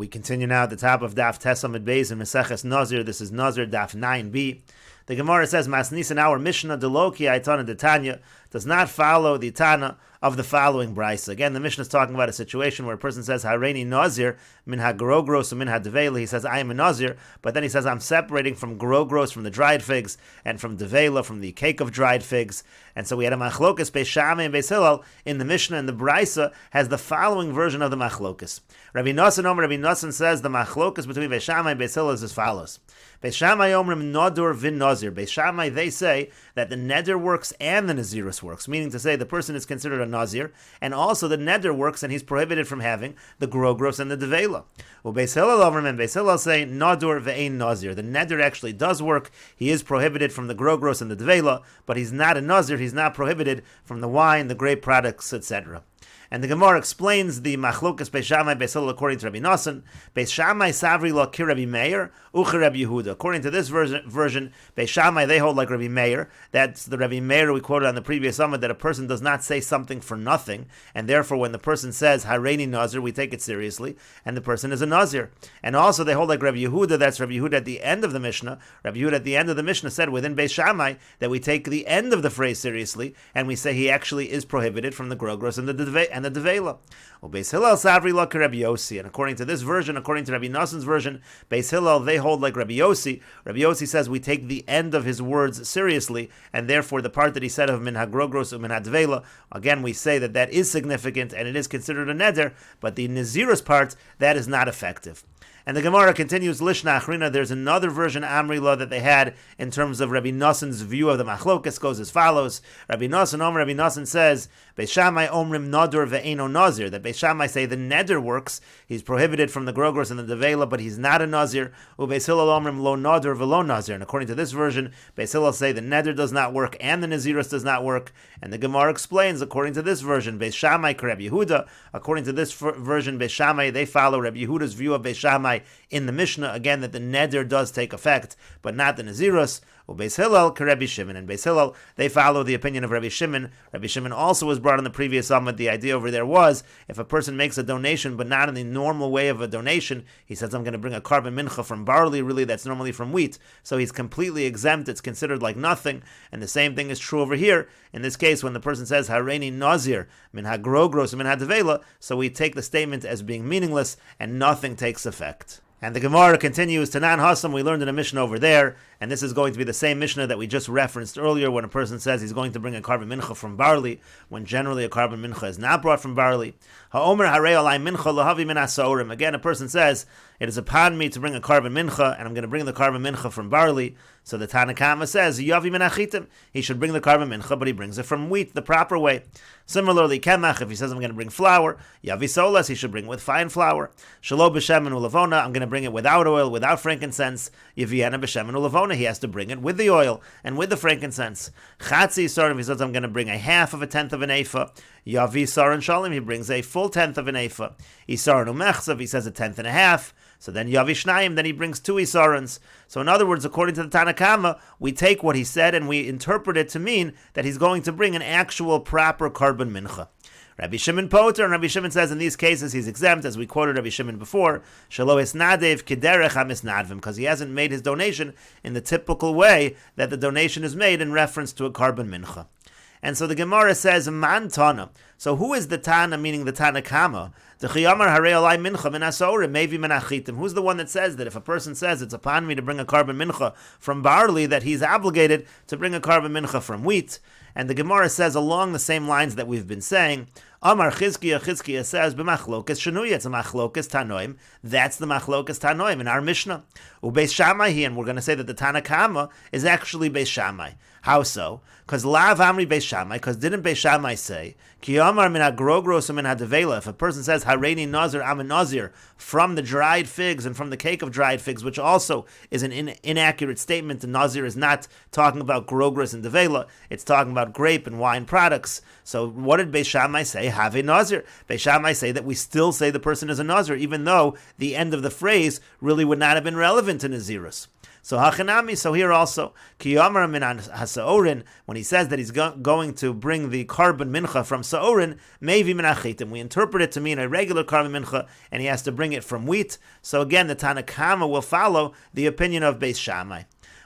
We continue now at the top of Daf Tesamid Beis in Meseches Nazir. This is Nazir Daf 9b. The Gemara says, Masnis in our Mishnah, Deloki Aitana Detanya, does not follow the Tana of the following brisa. Again, the Mishnah is talking about a situation where a person says, Hareini Nazir, min ha-grogros, min ha-devela. He says, I am a Nazir, but then he says, I'm separating from grogros, from the dried figs, and from devela, from the cake of dried figs. And so we had a machlokas, Beis Shammai and Beis Hillel in the Mishnah, and the brisa has the following version of the machlokas. Rabbi Nosson says the machlokas between Beis Shammai and Beis Hillel is as follows. Beis Shammai omrim nodur vin nazir. Beis Shammai, they say that the neder works and the nazirus works, meaning to say the person is considered a nazir, and also the neder works and he's prohibited from having the grogros and the devela. Well, Beis Hillel omrim and Beis Hillel say nodur ve'ein nazir. The neder actually does work. He is prohibited from the grogros and the devela, but he's not a nazir. He's not prohibited from the wine, the grape products, etc. And the Gemara explains the machlokas Beis Shammai Beis Hillel according to Rabbi Nosson. Beis Shammai savri lo ki Rabbi Meir uchi Rabbi Yehuda. According to this version, Beis Shammai they hold like Rabbi Meir. That's the Rabbi Meir we quoted on the previous summit, that a person does not say something for nothing, and therefore when the person says Hareini Nazir, we take it seriously, and the person is a Nazir. And also they hold like Rabbi Yehuda. That's Rabbi Yehuda at the end of the Mishnah. Rabbi Yehuda at the end of the Mishnah said within Beis Shammai that we take the end of the phrase seriously, and we say he actually is prohibited from the grogros and the devela. Beis Hillel savri lo Rabbi Yossi, and according to this version, according to Rabbi Nosson's version, Beis Hillel they hold like Rabbi Yossi. Rabbi Yossi says we take the end of his words seriously, and therefore the part that he said of min hagrogros and min hadvela, again we say that that is significant and it is considered a neder, but the nazirus part, that is not effective. And the Gemara continues, Lishna Achrina, there's another version, Amrila, that they had in terms of Rabbi Nosson's view of the Machlokas, goes as follows. Rabbi Nosson says, Beis Shammai omrim nadur ve'eno nazir, that Beis Shammai say the neder works, he's prohibited from the grogros and the devela, but he's not a nazir. Beis Hillel omrim lo nadur ve'lo nazir, and according to this version, Beis Hillel say the neder does not work and the nazirus does not work. And the Gemara explains, according to this version, Beis Shammai ka Rabbi Yehuda, according to this version, Beis Shammai, they follow Rabbi Yehuda's view of Beis Shammai in the Mishnah, again, that the neder does take effect, but not the nazirus. Beis Hillel ka Rabbi Shimon, and Beis Hillel, they follow the opinion of Rabbi Shimon. Rabbi Shimon also was brought in the previous summit. The idea over there was, if a person makes a donation, but not in the normal way of a donation, he says, I'm going to bring a carbon mincha from barley, really that's normally from wheat, so he's completely exempt, it's considered like nothing, and the same thing is true over here. In this case, when the person says, Hareini Nazir, min ha-grogros, min ha-devela, so we take the statement as being meaningless, and nothing takes effect. And the Gemara continues, Tanan Hassam, we learned in a Mishnah over there, and this is going to be the same Mishnah that we just referenced earlier when a person says he's going to bring a carbon mincha from barley, when generally a carbon mincha is not brought from barley. Ha'omer harei alai mincha lahavi min hasorim. Again, a person says, it is upon me to bring a carbon mincha, and I'm going to bring the carbon mincha from barley. So the Tanakama says, yavi min achitim. He should bring the carbon mincha, but he brings it from wheat, the proper way. Similarly, kemach, if he says I'm going to bring flour, yavi solas, he should bring with fine flour. Shalo b'shemen ulavona, I'm going to bring it without oil, without frankincense. Yaviena b'shemen ulavona, he has to bring it with the oil and with the frankincense. Chatzi yisar, if he says I'm going to bring a half of a tenth of an ephah. Yavi yisar and shalim, he brings a full tenth of an ephah. Yisar and umechzav, he says a tenth and a half. So then Yavi Shnayim, then he brings 2 Isarans. So in other words, according to the Tanakama, we take what he said and we interpret it to mean that he's going to bring an actual proper carbon mincha. Rabbi Shimon Poter, and Rabbi Shimon says in these cases he's exempt, as we quoted Rabbi Shimon before, Shalo Hisnadev Kiderech HaMisnadvim, because he hasn't made his donation in the typical way that the donation is made in reference to a carbon mincha. And so the Gemara says, Man Tana. So who is the Tana, meaning the Tanakama? Who's the one that says that if a person says it's upon me to bring a carbon mincha from barley, that he's obligated to bring a carbon mincha from wheat? And the Gemara says along the same lines that we've been saying, Amar Chizkiya says, B'machlokas shenuya, it's a machlokas tanoim. That's the machlokas tanoim in our Mishnah. Ubeis Shammai, and we're going to say that the Tanakama is actually Beis Shammai. How so? Because Lav Amri Beis Shammai, because didn't Beis Shammai say, Ki Amar min ha-grogros min ha-devela, if a person says, Hareini Nazir, I'm a Nazir, from the dried figs and from the cake of dried figs, which also is an inaccurate statement. The Nazir is not talking about grogros and devela, it's talking about grape and wine products. So what did Beis Shammai say? Have a Nazir. Beis Shammai say that we still say the person is a Nazir, even though the end of the phrase really would not have been relevant to Nazirus. So hachanami, so here also, ki yamar min hasaorin, when he says that he's going to bring the carbon mincha from saorin, mevi min achitim. We interpret it to mean a regular carbon mincha, and he has to bring it from wheat. So again, the Tana Kama will follow the opinion of Beis Shammai.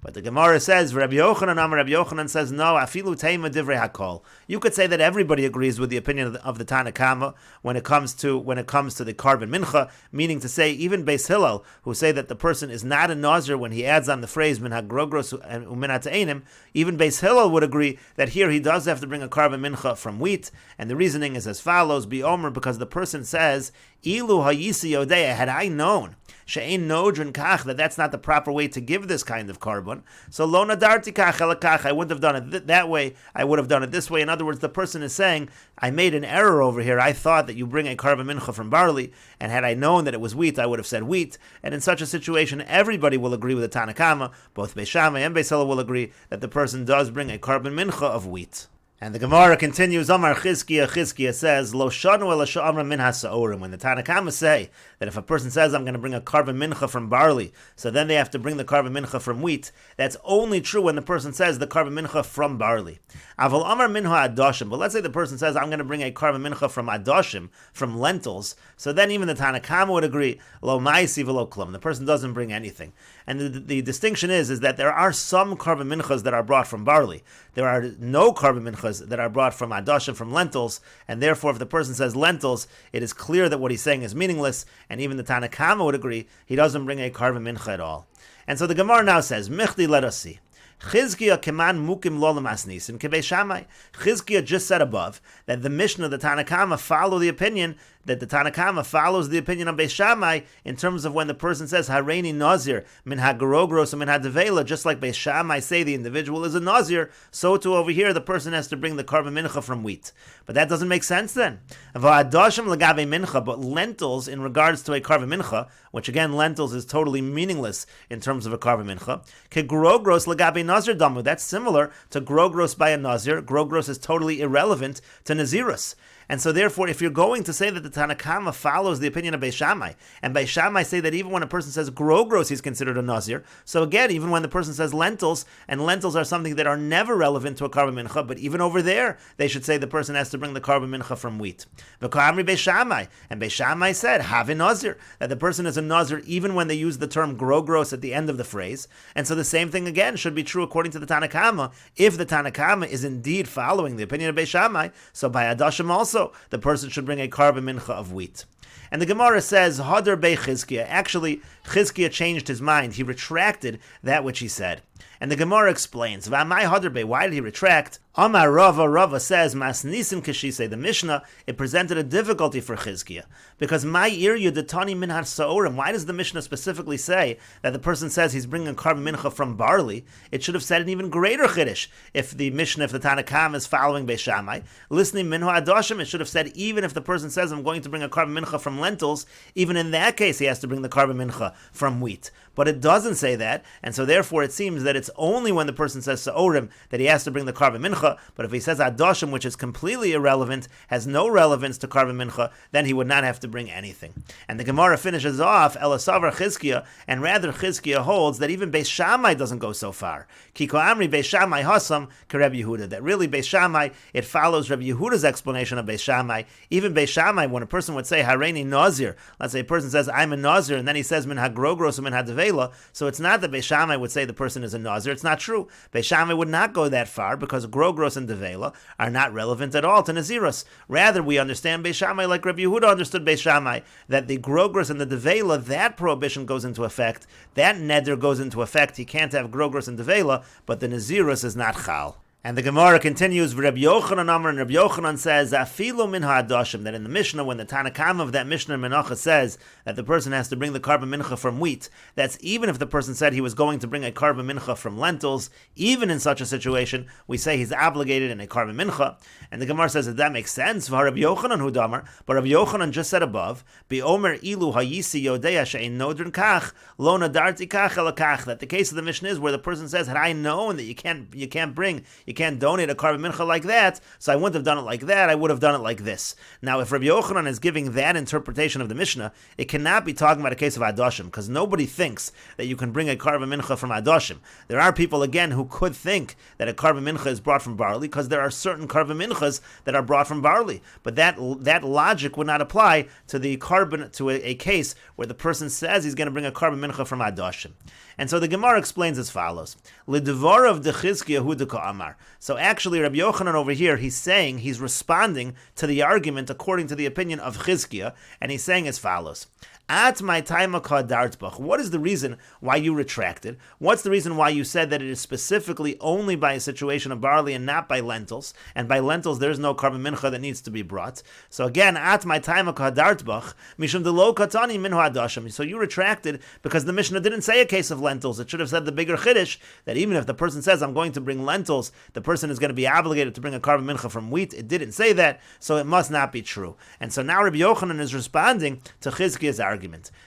But the Gemara says, Rabbi Yochanan says, no, afilu teima divrei hakol. You could say that everybody agrees with the opinion of the Tana Kama when it comes to the carbon mincha, meaning to say even Beis Hillel, who say that the person is not a Nazir when he adds on the phrase min hagrogros and umin hateinim, even Beis Hillel would agree that here he does have to bring a carbon mincha from wheat, and the reasoning is as follows: Bi Omer, because the person says, Ilu hayisi yodeya, had I known she'ein nodrin kach, that's not the proper way to give this kind of carbon, so lo nadarti kach elakach, I wouldn't have done it that way, I would have done it this way. In other words, the person is saying, I made an error over here, I thought that you bring a carbon mincha from barley, and had I known that it was wheat, I would have said wheat. And in such a situation, everybody will agree with the Tana Kama, both Beis Shammai and Beis Hillel will agree that the person does bring a carbon mincha of wheat. And the Gemara continues, Amar Chizkiya says, Lo shanu ela she'amra min hasaorim. When the Tana Kama say that if a person says, I'm going to bring a carbon mincha from barley, so then they have to bring the carbon mincha from wheat, that's only true when the person says the carbon mincha from barley. Aval amar minha adoshim. But let's say the person says, I'm going to bring a carbon mincha from adoshim, from lentils, so then even the Tana Kama would agree, Lo ma'isi v'lo klum. The person doesn't bring anything. And the distinction is that there are some carbon minchas that are brought from barley. There are no carbon minchas that are brought from adoshim, from lentils, and therefore if the person says lentils, it is clear that what he's saying is meaningless, and even the Tana Kama would agree he doesn't bring a carbon mincha at all. And so the Gemara now says, Michdi, let us see. Chizkiya keman mukim lo lemasnisin kebei Shammai. Chizkiya just said above that the Mishnah, the Tana Kama, follow the opinion that the Tana Kama follows the opinion of Beis Shammai in terms of when the person says Hareini Nazir min hagarogros and min hadevela, just like Beis Shammai say the individual is a Nazir, so too over here the person has to bring the carbon mincha from wheat. But that doesn't make sense then. Va'adoshim legabe mincha, but lentils in regards to a carbon mincha, which again lentils is totally meaningless in terms of a carbon mincha. Kegrogros legabe Nazir damu, that's similar to grogros by a Nazir. Grogros is totally irrelevant to Nazirus. And so therefore, if you're going to say that the Tana Kama follows the opinion of Beis Shammai, and Beis Shammai say that even when a person says grogros, he's considered a Nazir. So again, even when the person says lentils, and lentils are something that are never relevant to a carbon mincha, but even over there, they should say the person has to bring the carbon mincha from wheat. V'ka'amri Beis Shammai, and Beis Shammai said, have a Nazir, that the person is a Nazir even when they use the term grogros at the end of the phrase. And so the same thing again should be true according to the Tana Kama. If the Tana Kama is indeed following the opinion of Beis Shammai, so by Adashim also, the person should bring a carbon mincha of wheat. And the Gemara says, Hadar bei Chizkiya. Actually, Chizkiya changed his mind. He retracted that which he said. And the Gemara explains, V'amai Hadar bei, why did he retract? Amar Rava says, Mas Nisim Kashise, the Mishnah, it presented a difficulty for Chizkiya. Because my irya detani min hasaorim, why does the Mishnah specifically say that the person says he's bringing a carbon mincha from barley? It should have said an even greater chiddush if the Mishnah, if the Tana Kama is following Beis Shammai. Listening minhu adoshim, it should have said even if the person says I'm going to bring a carbon mincha from lentils, even in that case he has to bring the carbon mincha from wheat. But it doesn't say that, and so therefore it seems that it's only when the person says saorim that he has to bring the carbon mincha. But if he says adoshim, which is completely irrelevant, has no relevance to carbon mincha, then he would not have to bring anything. And the Gemara finishes off Elasavar Chizkiya, and rather Chizkiya holds that even Beis Shammai doesn't go so far. Kiko Amri Beis Shammai Hasam Kereb Yehuda, that really Beis Shammai, it follows Reb Yehuda's explanation of Beis Shammai. Even Beis Shammai, when a person would say Hareini Nazir, let's say a person says I'm a Nazir, and then he says Min Hagrogros and Min Hadevela, so it's not that Beis Shammai would say the person is a Nazir. It's not true. Beis Shammai would not go that far because Grogros and Devela are not relevant at all to Nazirus. Rather, we understand Beis Shammai like Rabbi Yehuda understood Beis Shammai, that the Grogros and the Devela, that prohibition goes into effect, that neder goes into effect. He can't have Grogros and Devela, but the Nazirus is not Chal. And the Gemara continues, Rabbi Yochanan Amar, and Rabbi Yochanan says, Afilu min ha'adoshim, that in the Mishnah, when the Tana Kama of that Mishnah in Menacha says that the person has to bring the carbon mincha from wheat, that's even if the person said he was going to bring a carbon mincha from lentils, even in such a situation, we say he's obligated in a carbon mincha. And the Gemara says that makes sense, Rabbi Yochanan hu damar, but Rabbi Yochanan just said above, Bi omer ilu hayisi yodeya she'ein nodrin kach, lo nadarti kach ela kach, that the case of the Mishnah is where the person says, had I known that you can't bring You can't donate a carbon mincha like that, so I wouldn't have done it like that, I would have done it like this. Now, if Rabbi Yochanan is giving that interpretation of the Mishnah, it cannot be talking about a case of Adoshim, because nobody thinks that you can bring a carbon mincha from Adoshim. There are people, again, who could think that a carbon mincha is brought from barley, because there are certain carbon minchas that are brought from barley. But that logic would not apply to the carbon, to a case where the person says he's going to bring a carbon mincha from Adoshim. And so the Gemara explains as follows. L'devorav dechizkiyahu deka'amar. So actually, Rabbi Yochanan over here, he's responding to the argument according to the opinion of Chizkiya, and he's saying as follows. At my time what is the reason why you retracted? What's the reason why you said that it is specifically only by a situation of barley and not by lentils? And by lentils, there's no carbon mincha that needs to be brought. So again, at my time mishum delo katani minhu adashim. So you retracted because the Mishnah didn't say a case of lentils. It should have said the bigger chiddush that even if the person says I'm going to bring lentils, the person is going to be obligated to bring a carbon mincha from wheat. It didn't say that, so it must not be true. And so now Rabbi Yochanan is responding to Chizkiya's argument.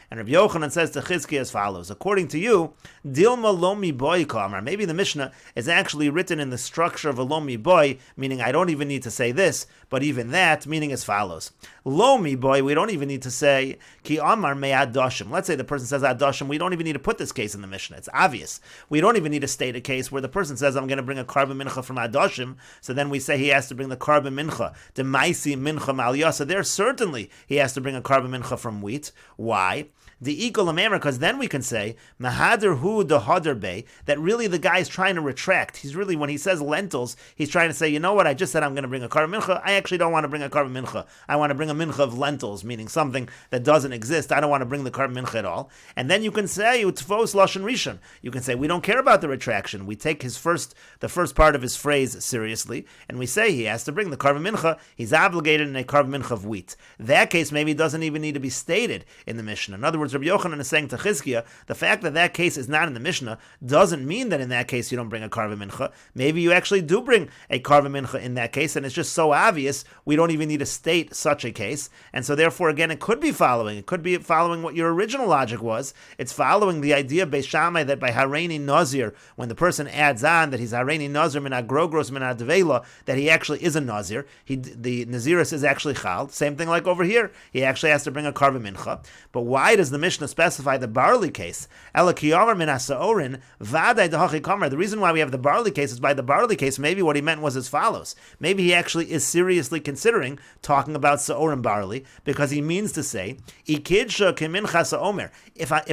And Rabbi Yochanan says to Chizkiya as follows. According to you, Dilma Lomi Boy Kamar. Maybe the Mishnah is actually written in the structure of a Lomi Boy, meaning I don't even need to say this, but even that, meaning as follows. Lomi Boy, we don't even need to say Ki Amar Me Adoshim. Let's say the person says Adoshim, we don't even need to put this case in the Mishnah. It's obvious. We don't even need to state a case where the person says I'm going to bring a carbon mincha from Adoshim, so then we say he has to bring the carbon mincha, the Maisi mincha Maliyah. So there certainly he has to bring a carbon mincha from wheat. Why? The equal amamra, because then we can say Mahader hu the Hadar Bay, that really the guy is trying to retract. He's really, when he says lentils, he's trying to say, you know what, I just said I'm going to bring a carbon mincha. I actually don't want to bring a carbon mincha. I want to bring a mincha of lentils, meaning something that doesn't exist. I don't want to bring the carbon mincha at all. And then you can say Utvos Lashon Rishon. You can say we don't care about the retraction. We take the first part of his phrase seriously, and we say he has to bring the carbon mincha. He's obligated in a carbon mincha of wheat. That case maybe doesn't even need to be stated in the Mishnah. In other words, Rabbi Yochanan is saying to Chizkiya, the fact that that case is not in the Mishnah doesn't mean that in that case you don't bring a carbon mincha. Maybe you actually do bring a carbon mincha in that case, and it's just so obvious we don't even need to state such a case. And so therefore, again, it could be following what your original logic was. It's following the idea Beis Shammai that by Hareini Nazir, when the person adds on that he's Hareini Nazir min agrogros min advela, that he actually is a Nazir. The Naziris is actually chal. Same thing like over here. He actually has to bring a carbon mincha. But why does the Mishnah specify the barley case? The reason why we have the barley case is by the barley case, maybe what he meant was as follows. Maybe he actually is seriously considering talking about Sa'orim barley, because he means to say, if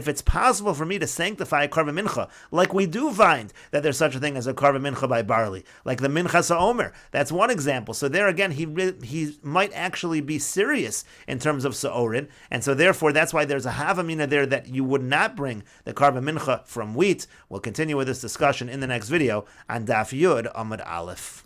it's possible for me to sanctify a carbon mincha, like we do find that there's such a thing as a carbon mincha by barley, like the mincha Sa'omer, that's one example. So there again, he might actually be serious in terms of Sa'orin, and so therefore that's why there's a havamina there that you would not bring the carbon mincha from wheat. We'll continue with this discussion in the next video on Daf Yud Amud Aleph.